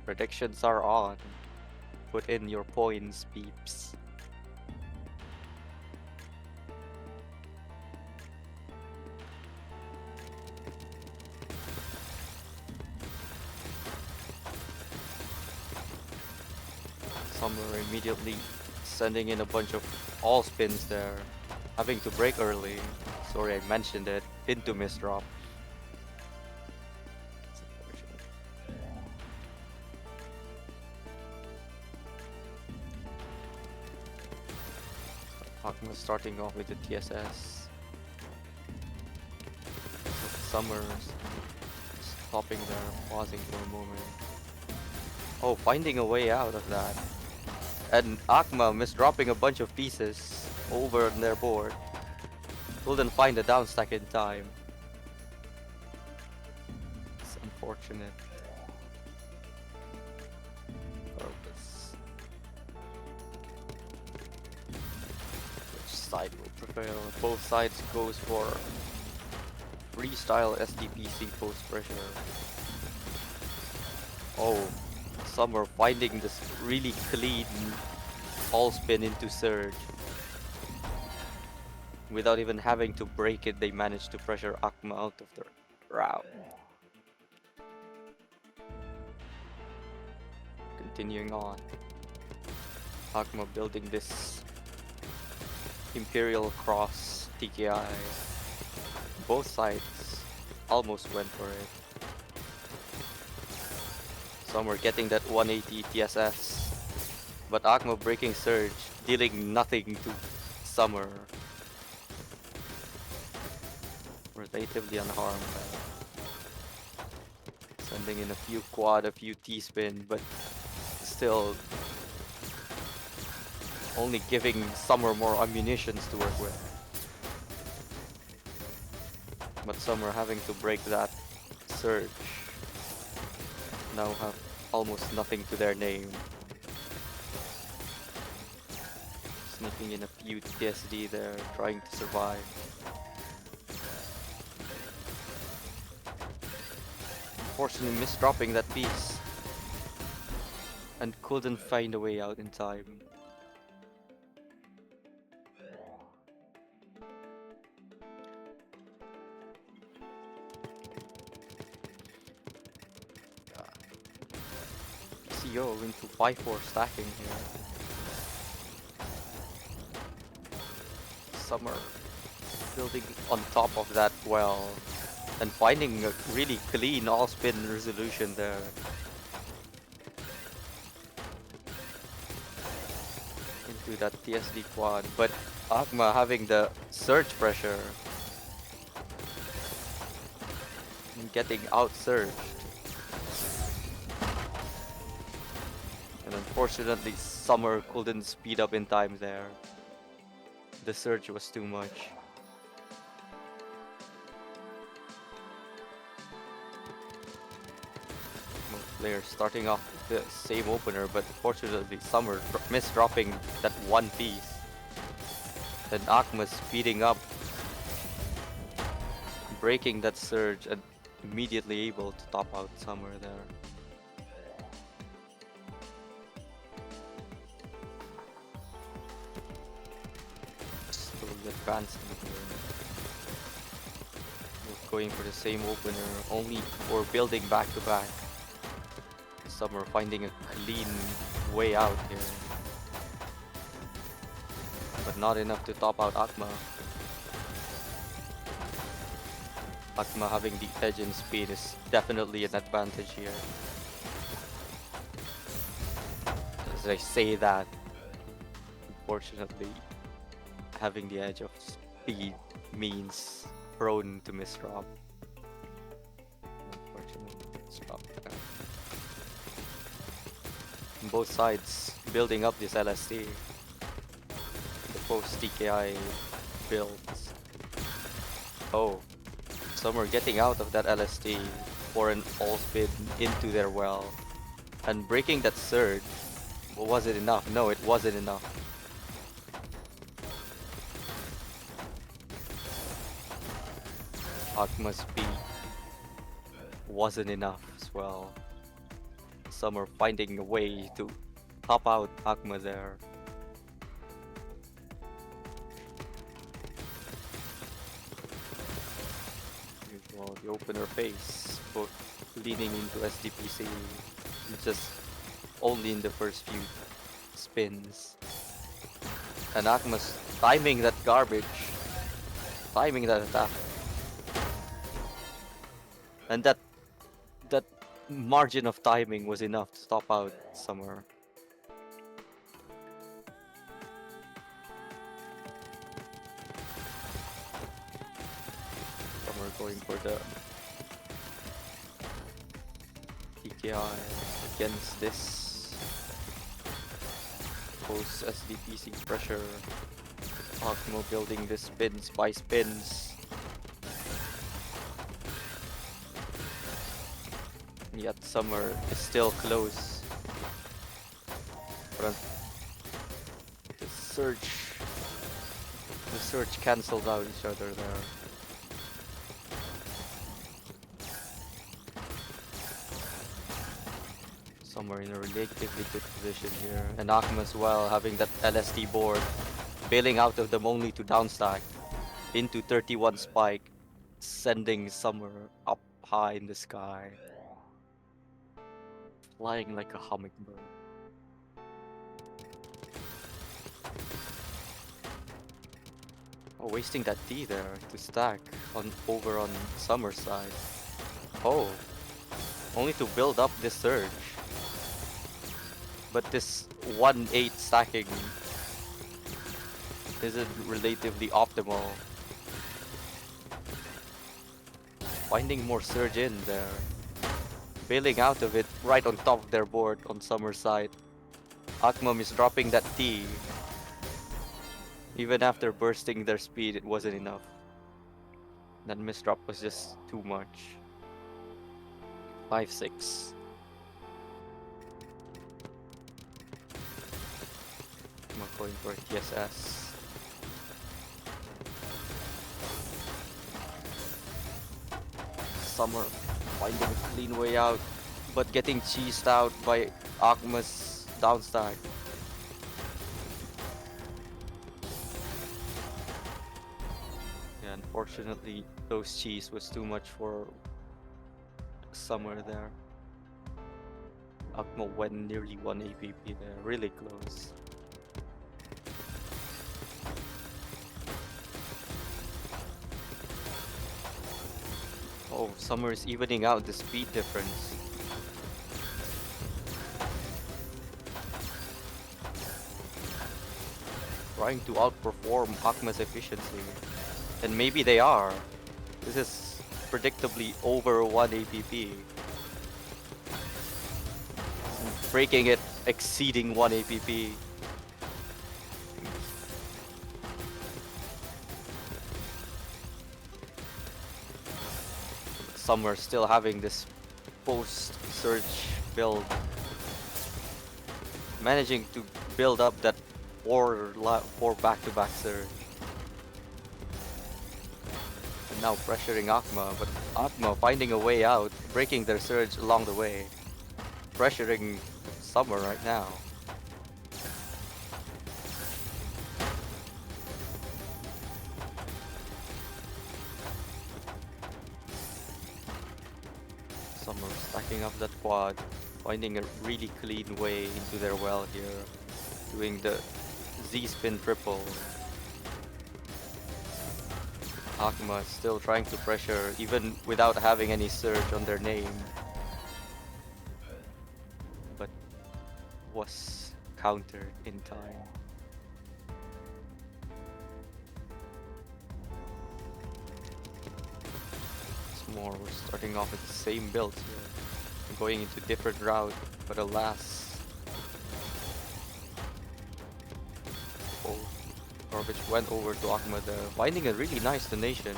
Predictions are on. Put in your points, peeps. Summer immediately sending in a bunch of all spins there. Having to break early. Sorry, I mentioned it. Into misdrop. It's unfortunate. Akma starting off with the TSS. Summer stopping there, pausing for a moment. Oh, finding a way out of that. And Akma misdropping a bunch of pieces over on their board. Couldn't find the down stack in time. It's unfortunate. Regardless. Which side will prevail? Both sides goes for freestyle SDPC post pressure. Oh, Summer finding this really clean all spin into surge. Without even having to break it, they managed to pressure Akma out of the round. Continuing on. Akma building this Imperial Cross TKI. Both sides almost went for it. Summer getting that 180 TSS. But Akma breaking surge, dealing nothing to Summer. Relatively unharmed. Sending in a few quad, a few T-spin, but still only giving Summer more ammunitions to work with. But Summer having to break that surge. Now have almost nothing to their name. Sneaking in a few TSD there, trying to survive. Unfortunately misdropping that piece. And couldn't find a way out in time. CO into 5-4 stacking here. Summer building on top of that well. And finding a really clean all-spin resolution there. Into that TSD quad. But Akma having the surge pressure. And getting out-surged. And unfortunately, Summer couldn't speed up in time there. The surge was too much. Players starting off with the same opener, but unfortunately Summer misdropping that one piece. Then Akma speeding up, breaking that surge, and immediately able to top out Summer there. Slowly advancing here. Both going for the same opener, only for building back to back. Summer finding a clean way out here. But not enough to top out Akma. Akma having the edge in speed is definitely an advantage here. As I say that, unfortunately, having the edge of speed means prone to misdrop. Unfortunately, misdrop there. Both sides building up this LST. The post TKI builds. Oh, Summer getting out of that LST for an all spin into their well. And breaking that surge. Well, was it enough? No, it wasn't enough. Akma's speed wasn't enough as well. Summ3rj finding a way to top out Akma there. Well, the opener face, both leaning into SDPC, just only in the first few spins. And Akma's timing that garbage, timing that attack. And that margin of timing was enough to stop out Summ3rj. Summ3rj going for the TKI against this post SDPC pressure. Akma building the spins by spins. Yet Summ3rj is still close. But the surge cancelled out each other there. Summ3rj in a relatively good position here. And Akma as well, having that LSD board, bailing out of them only to downstack into 31 spike, sending Summ3rj up high in the sky. Flying like a hummingbird. Oh, wasting that T there to stack over on Summ3rj's side. Oh, only to build up this surge. But this 1-8 stacking isn't relatively optimal. Finding more surge in there. Bailing out of it right on top of their board on Summ3rj's side. Akma is dropping that T. Even after bursting their speed, it wasn't enough. That misdrop was just too much. 5-6. Akma going for TSS. Summ3rj finding a clean way out, but getting cheesed out by Akma's downstack. Yeah, unfortunately, those cheese was too much for Summ3rj there. Akma went nearly 1 APP there, really close. Oh, Summ3rj is evening out the speed difference. Trying to outperform Akma's efficiency. And maybe they are. This is predictably over 1 APP. Breaking it, exceeding 1 APP. Summ3rj still having this post-surge build. Managing to build up that 4 back-to-back surge. And now pressuring Akma, but Akma finding a way out, breaking their surge along the way. Pressuring Summ3rj right now. Summ3rj stacking up that quad, finding a really clean way into their well here, doing the Z-spin triple. Akma still trying to pressure even without having any surge on their name, but was countered in time. More, we're starting off with the same build here, going into different route, but alas. Oh, Garbage went over to Akma there, finding a really nice donation.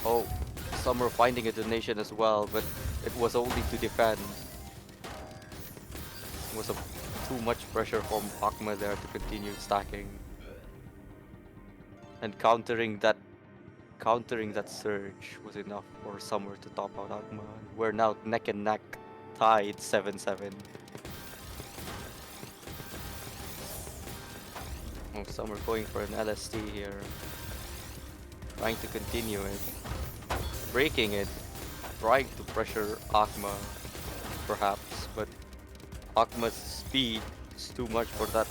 Oh, Summ3rj finding a donation as well, but it was only to defend. It was too much pressure from Akma there to continue stacking. And countering that Countering that surge was enough for Summer to top out Akma. We're now neck and neck, tied 7-7. Oh, Summer going for an LST here. Trying to continue it. Breaking it. Trying to pressure Akma, perhaps, but Akma's speed is too much for that.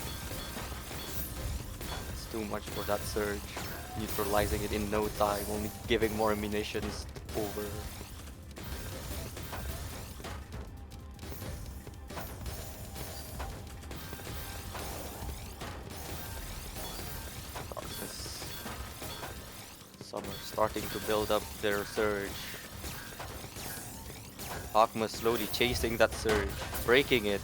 It's too much for that surge. Neutralizing it in no time, only giving more munitions over. Darkness. Summer starting to build up their surge. Akma slowly chasing that surge, breaking it,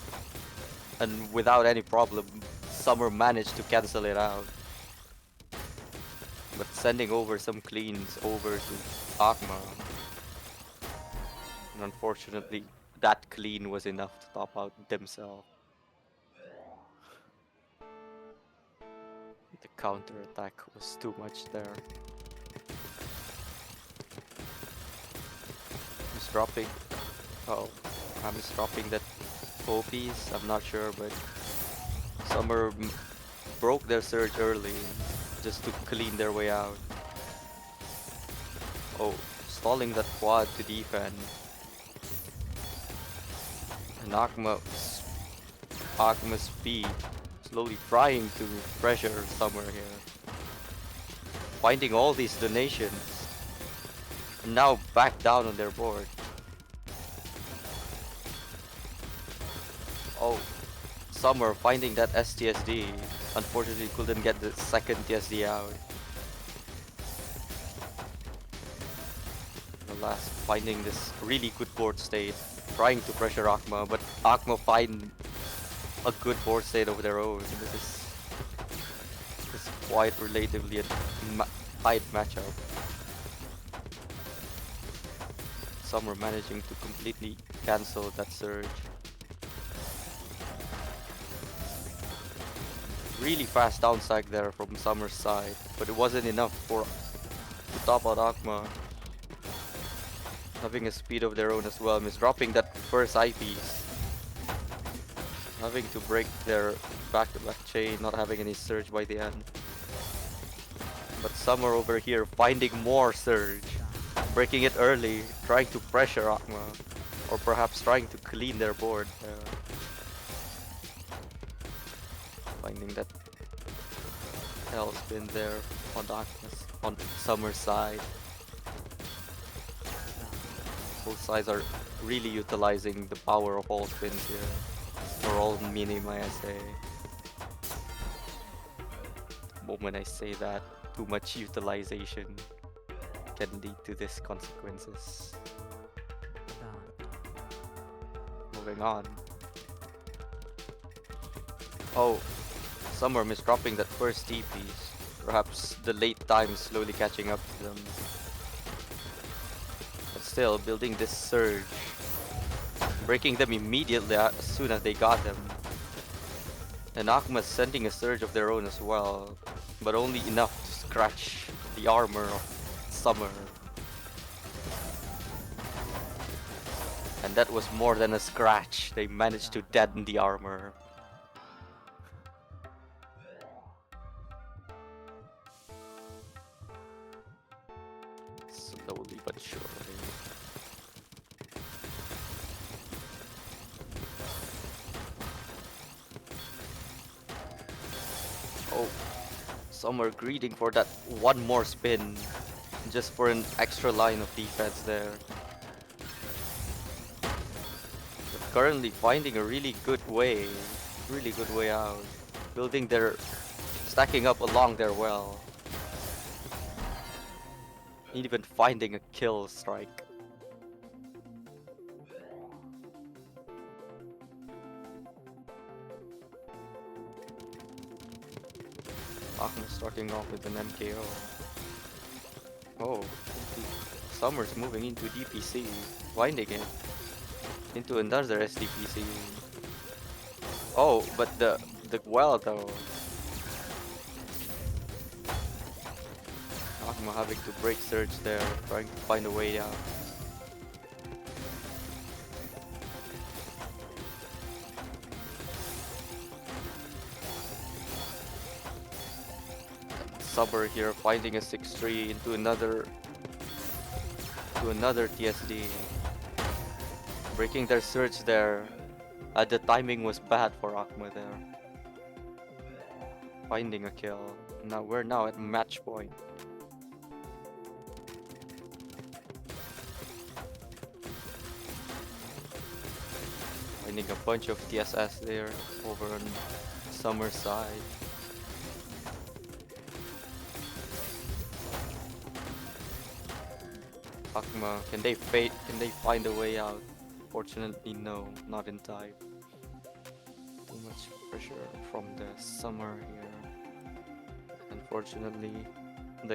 and without any problem, Summer managed to cancel it out. But sending over some cleans over to Akma. And unfortunately, that clean was enough to top out themselves. The counter attack was too much there. He's dropping. Oh, I'm just dropping that piece. I'm not sure, but Summer broke their surge early just to clean their way out. Oh, stalling that quad to defend. And Akma's speed slowly trying to pressure Summer here. Finding all these donations. And now back down on their board. Oh, Summer finding that STSD. Unfortunately couldn't get the second TSD out. Alas, finding this really good board state. Trying to pressure Akma, but Akma find a good board state of their own. This is quite relatively a tight matchup. Summer managing to completely cancel that surge. Really fast downside there from Summer's side, but it wasn't enough to top out Akma. Having a speed of their own as well, dropping that first eyepiece. Having to break their back-to-back chain, not having any surge by the end. But Summer over here finding more surge. Breaking it early, trying to pressure Akma. Or perhaps trying to clean their board. Finding that hell spin there on Darkness, on Summer's side. Both sides are really utilizing the power of all spins here. Or all minima, I say. The moment I say that, too much utilization can lead to these consequences. Moving on. Oh, Summer misdropping that first TPs. Perhaps the late time slowly catching up to them. But still, building this surge. Breaking them immediately as soon as they got them. And Akma's sending a surge of their own as well. But only enough to scratch the armor of Summer. And that was more than a scratch. They managed to deaden the armor. Slowly but surely. Oh, Summer greeting for that one more spin. Just for an extra line of defense there. But currently finding a really good way out. Building their, stacking up along their well. Even finding a kill strike. Akma starting off with an MKO. Oh, Summer's moving into DPC, finding it into another SDPC. Oh, but the well though. Akma having to break surge there, trying to find a way out. Summer here finding a 6-3 into another TSD. Breaking their surge there. The timing was bad for Akma there. Finding a kill. Now we're at match point. Finding a bunch of TSS there over on Summer side. Akma, can they find a way out? Fortunately no, not in time. Too much pressure from the Summer here. Unfortunately, the